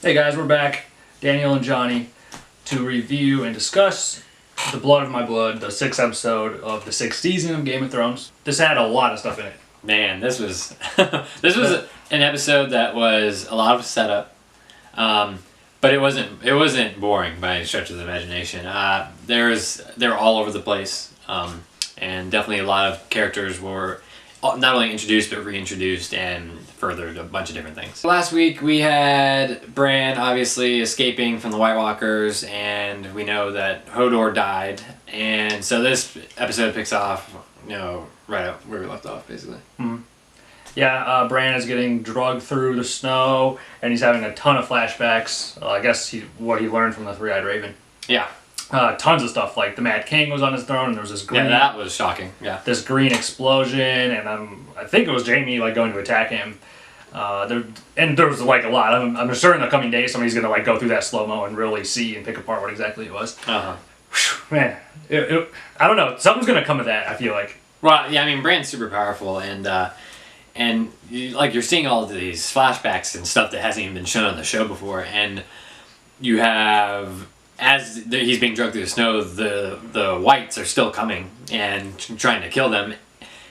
Hey guys, we're back, Daniel and Johnny, to review and discuss The Blood of My Blood, the 6th episode of the 6th season of Game of Thrones. This had a lot of stuff in it. Man, this was an episode that was a lot of setup, but it wasn't boring by any stretch of the imagination. They were all over the place, and definitely a lot of characters were not only introduced but reintroduced and furthered a bunch of different things. Last week we had Bran obviously escaping from the White Walkers, and we know that Hodor died, and so this episode picks off, right up where we left off, basically. Mm-hmm. Yeah, Bran is getting drugged through the snow, and he's having a ton of flashbacks. I guess what he learned from the Three-Eyed Raven. Yeah. Tons of stuff, like the Mad King was on his throne, and there was this green... Yeah, that was shocking, yeah. This green explosion, and I think it was Jaime, going to attack him. There was, a lot. I'm sure in the coming days somebody's going to, go through that slow-mo and really see and pick apart what exactly it was. Uh-huh. Man, I don't know. Something's going to come of that, I feel like. Well, yeah, I mean, Bran's super powerful, and you're seeing all of these flashbacks and stuff that hasn't even been shown on the show before, and you have... As he's being dragged through the snow, the whites are still coming and trying to kill them.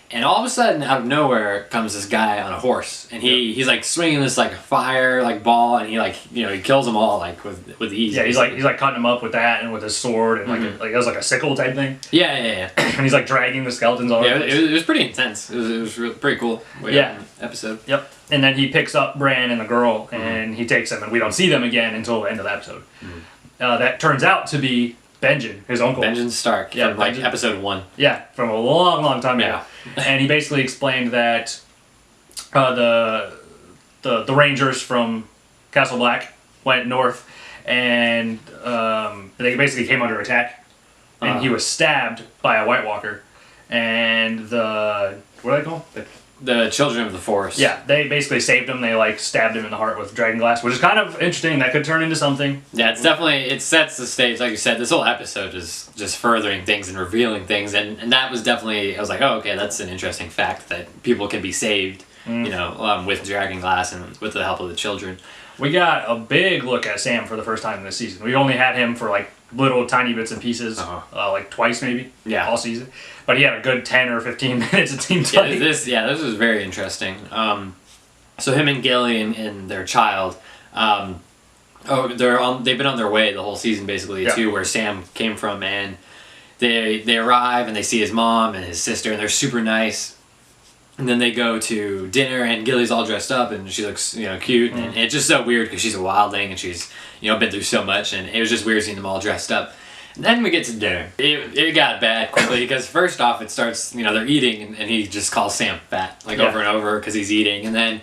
And all of a sudden, out of nowhere, comes this guy on a horse. And he's swinging this fire ball, and he kills them all with ease. Yeah, he's cutting them up with that and with his sword, and it was like a sickle type thing. Yeah. And he's dragging the skeletons all over. Yeah, it was pretty intense. It was really, pretty cool. Episode. Yep. And then he picks up Bran and the girl, and he takes them, and we don't see them again until the end of the episode. Mm-hmm. That turns out to be Benjen, his uncle. Benjen Stark, from episode 1. Yeah, from a long, long time ago. Yeah. And he basically explained that the Rangers from Castle Black went north, and they basically came under attack, and he was stabbed by a White Walker, and what are they called? The Children of the Forest. Yeah, they basically saved him. They stabbed him in the heart with dragon glass, which is kind of interesting. That could turn into something. Yeah, it sets the stage. Like you said, this whole episode is just furthering things and revealing things, and that was definitely, I was like, oh, okay, that's an interesting fact that people can be saved, with dragon glass and with the help of the children. We got a big look at Sam for the first time in this season. We only had him for little tiny bits and pieces, twice maybe, all season. But he had a good 10 or 15 minutes, it seemed like. This was very interesting. So him and Gilly and their child, they've been on their way the whole season basically to where Sam came from, and they arrive and they see his mom and his sister, and they're super nice. And then they go to dinner, and Gilly's all dressed up, and she looks, cute. Mm-hmm. And it's just so weird because she's a wildling, and she's, been through so much, and it was just weird seeing them all dressed up. And then we get to dinner. It got bad quickly because first off, it starts, they're eating, and he just calls Sam fat, over and over because he's eating. And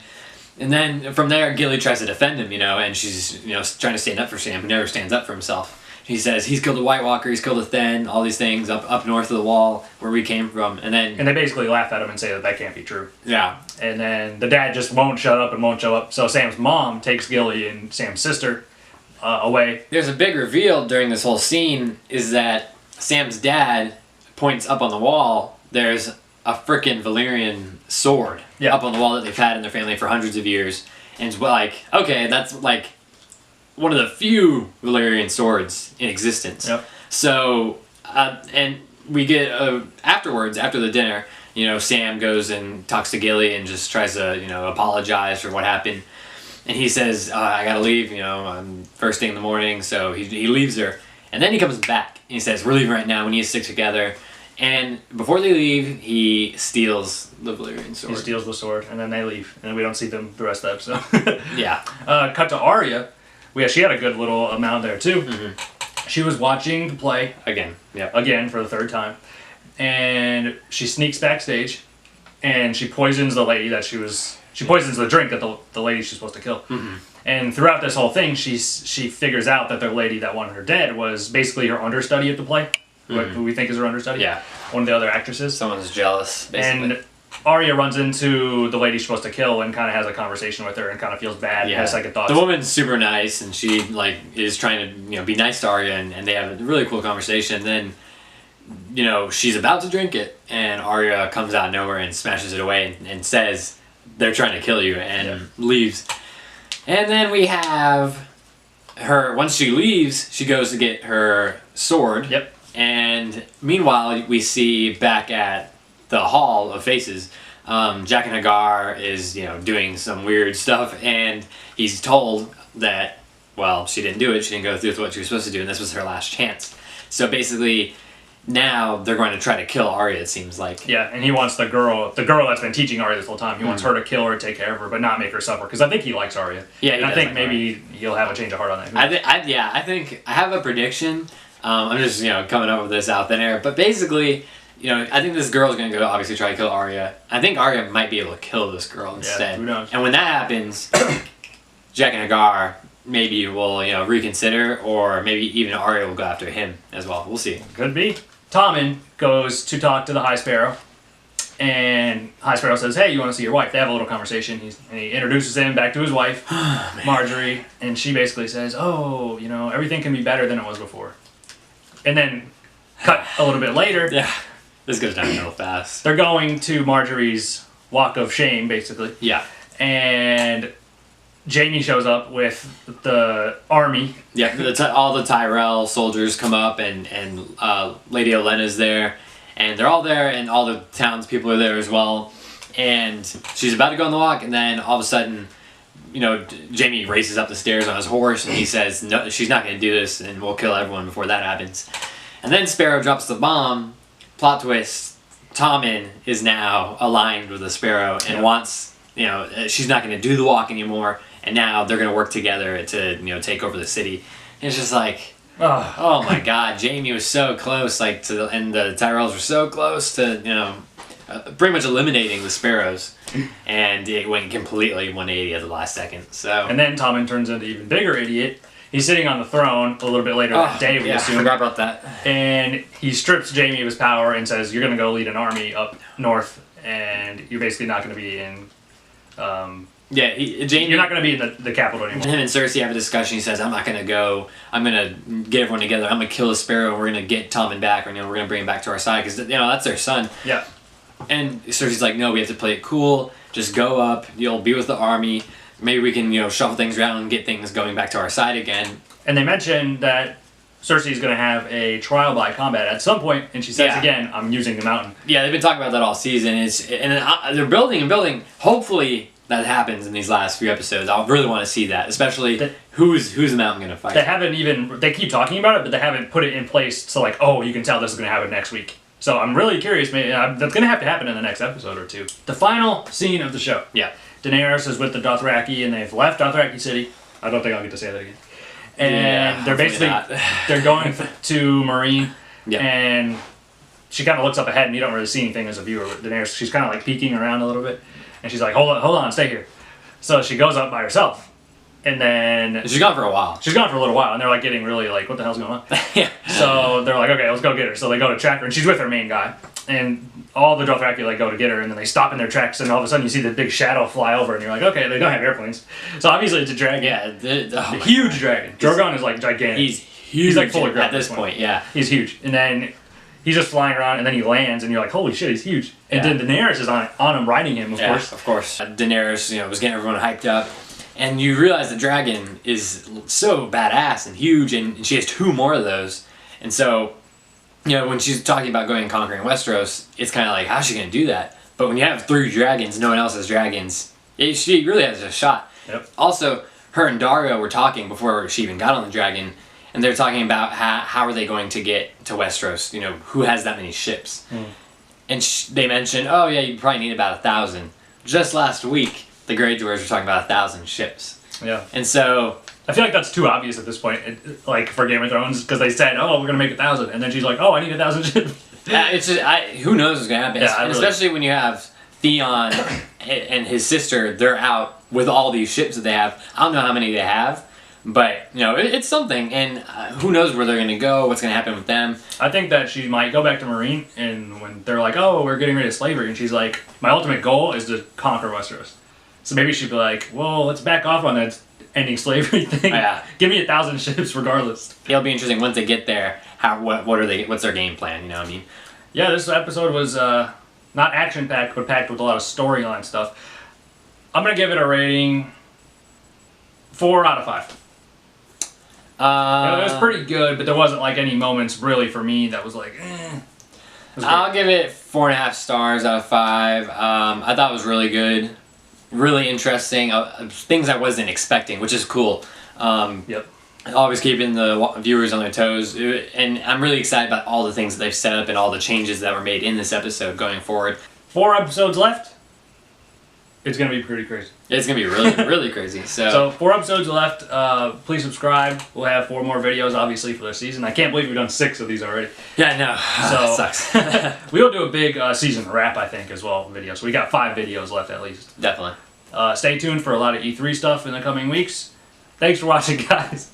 then from there, Gilly tries to defend him, and she's, trying to stand up for Sam, who never stands up for himself. He says he's killed a White Walker, he's killed a Thenn, all these things up north of the wall where we came from, and they basically laugh at him and say that can't be true. Yeah. And then the dad just won't shut up and won't show up. So Sam's mom takes Gilly and Sam's sister away. There's a big reveal during this whole scene is that Sam's dad points up on the wall. There's a frickin' Valyrian sword up on the wall that they've had in their family for hundreds of years, and it's okay, that's one of the few Valyrian swords in existence. Yep. So, and we get, afterwards, after the dinner, Sam goes and talks to Gilly and just tries to, apologize for what happened. And he says, I gotta leave, first thing in the morning, so he leaves her. And then he comes back and he says, we're leaving right now, we need to stick together. And before they leave, he steals the Valyrian sword. He steals the sword, and then they leave. And then we don't see them the rest of the episode. Yeah. Cut to Arya. She had a good little amount there, too. Mm-hmm. She was watching the play. Again. Yep. Again, for the third time. And she sneaks backstage, and she poisons the lady that she poisons the drink that the lady she's supposed to kill. Mm-hmm. And throughout this whole thing, she figures out that the lady that wanted her dead was basically her understudy at the play. Mm-hmm. Who we think is her understudy. Yeah. One of the other actresses. Someone's jealous, basically. And Arya runs into the lady she's supposed to kill and kind of has a conversation with her and kind of feels bad and has second thoughts. The woman's super nice, and she is trying to be nice to Arya, and they have a really cool conversation. Then she's about to drink it, and Arya comes out of nowhere and smashes it away and says they're trying to kill you, and leaves. And then we have once she leaves, she goes to get her sword. Yep. And meanwhile, we see back at the Hall of Faces, Jack and Hagar is, doing some weird stuff, and he's told that, well, she didn't do it, she didn't go through with what she was supposed to do, and this was her last chance. So basically, now they're going to try to kill Arya, it seems like. Yeah, and he wants the girl that's been teaching Arya this whole time. He wants her to kill her, take care of her, but not make her suffer. Because I think he likes Arya. Yeah, and I think maybe he'll have a change of heart on that. I think I have a prediction. I'm just coming up with this out thin air, but basically, I think this girl's gonna go obviously try to kill Arya. I think Arya might be able to kill this girl instead. Yeah, who knows? And when that happens, Jack and Hagar maybe will reconsider, or maybe even Arya will go after him as well. We'll see. Could be. Tommen goes to talk to the High Sparrow, and High Sparrow says, "Hey, you want to see your wife?" They have a little conversation. And he introduces him back to his wife, Marjorie, and she basically says, "Oh, everything can be better than it was before." And then, cut a little bit later. Yeah, this goes down real fast. They're going to Marjorie's Walk of Shame, basically. Yeah. And Jaime shows up with the army. Yeah, all the Tyrell soldiers come up, and Lady Olenna's there, and they're all there, and all the townspeople are there as well. And she's about to go on the walk, and then all of a sudden, Jaime races up the stairs on his horse, and he says, "No, she's not going to do this, and we'll kill everyone before that happens." And then Sparrow drops the bomb. Plot twist: Tommen is now aligned with the Sparrow and wants, she's not going to do the walk anymore. And now they're going to work together to, take over the city. And it's just like, oh my God, Jaime was so close, and the Tyrells were so close to, pretty much eliminating the Sparrows. And it went completely 180 at the last second. So. And then Tommen turns into an even bigger idiot. He's sitting on the throne a little bit later that day, we assume. I forgot about that. And he strips Jaime of his power and says, "You're going to go lead an army up north, and you're basically not going to be in... Jaime, you're not going to be in the capital anymore." Him and Cersei have a discussion. He says, "I'm not going to go. I'm going to get everyone together. I'm going to kill the Sparrow. We're going to get Tommen back. Or, we're going to bring him back to our side because that's their son." Yeah. And Cersei's like, "No, we have to play it cool. Just go up. You'll be with the army. Maybe we can shuffle things around and get things going back to our side again." And they mention that Cersei's going to have a trial by combat at some point, and she says again, "I'm using the mountain." Yeah, they've been talking about that all season. They're building and building. Hopefully that happens in these last few episodes. I really want to see that, especially who's the mountain going to fight. They keep talking about it, but they haven't put it in place so you can tell this is going to happen next week. So I'm really curious. Maybe that's going to have to happen in the next episode or two. The final scene of the show. Yeah. Daenerys is with the Dothraki, and they've left Dothraki City. I don't think I'll get to say that again. And they're basically they're going to Meereen, and she kind of looks up ahead, and you don't really see anything as a viewer. But Daenerys, she's kind of peeking around a little bit, and she's like, hold on, stay here." So she goes up by herself, and then she's gone for a while. She's gone for a little while, and they're getting really what the hell's going on? Yeah. So they're like, okay, let's go get her. So they go to track her, and she's with her main guy, and all the Dothraki go to get her, and then they stop in their tracks, and all of a sudden you see the big shadow fly over, and you're like, okay, they don't have airplanes. So obviously it's a dragon. Yeah, a huge dragon. Drogon is gigantic. He's huge. He's full of ground at this point. Yeah, he's huge. And then he's just flying around, and then he lands, and you're like, holy shit, he's huge. And then Daenerys is on him, riding him, of course. Daenerys, was getting everyone hyped up, and you realize the dragon is so badass and huge, and she has 2 more of those, and so. When she's talking about going and conquering Westeros, it's kind of like, how's she going to do that? But when you have 3 dragons, no one else has dragons, she really has a shot. Yep. Also, her and Dario were talking before she even got on the dragon, and they're talking about how are they going to get to Westeros, who has that many ships. And they mentioned, oh yeah, you probably need about 1,000. Just last week, the Greyjoys were talking about 1,000 ships. Yeah. And so... I feel like that's too obvious at this point, for Game of Thrones, because they said, "Oh, we're gonna make 1,000," and then she's like, "Oh, I need 1,000 ships." It's just, who knows what's gonna happen? Yeah, especially when you have Theon and his sister, they're out with all these ships that they have. I don't know how many they have, but it's something, and who knows where they're gonna go, what's gonna happen with them. I think that she might go back to Meereen, and when they're like, "Oh, we're getting rid of slavery," and she's like, "My ultimate goal is to conquer Westeros." So maybe she'd be like, "Well, let's back off on that ending slavery thing. Give me 1,000 ships regardless." It'll be interesting once they get there. What's their game plan? You know what I mean? Yeah, this episode was not action packed, but packed with a lot of storyline stuff. I'm gonna give it a rating 4 out of 5. It was pretty good, but there wasn't like any moments really for me that was like, eh. I'll give it 4.5 stars out of 5. I thought it was really good, really interesting. Things I wasn't expecting, which is cool. Yep. Always keeping the viewers on their toes, and I'm really excited about all the things that they've set up and all the changes that were made in this episode going forward. 4 episodes left. It's gonna be pretty crazy. It's gonna be really, really crazy. So 4 episodes left. Please subscribe. We'll have 4 more videos, obviously, for the season. I can't believe we've done 6 of these already. Yeah, I know. So Sucks. we'll do a big season wrap, I think, as well. Video. So we got 5 videos left at least. Definitely. Stay tuned for a lot of E3 stuff in the coming weeks. Thanks for watching, guys.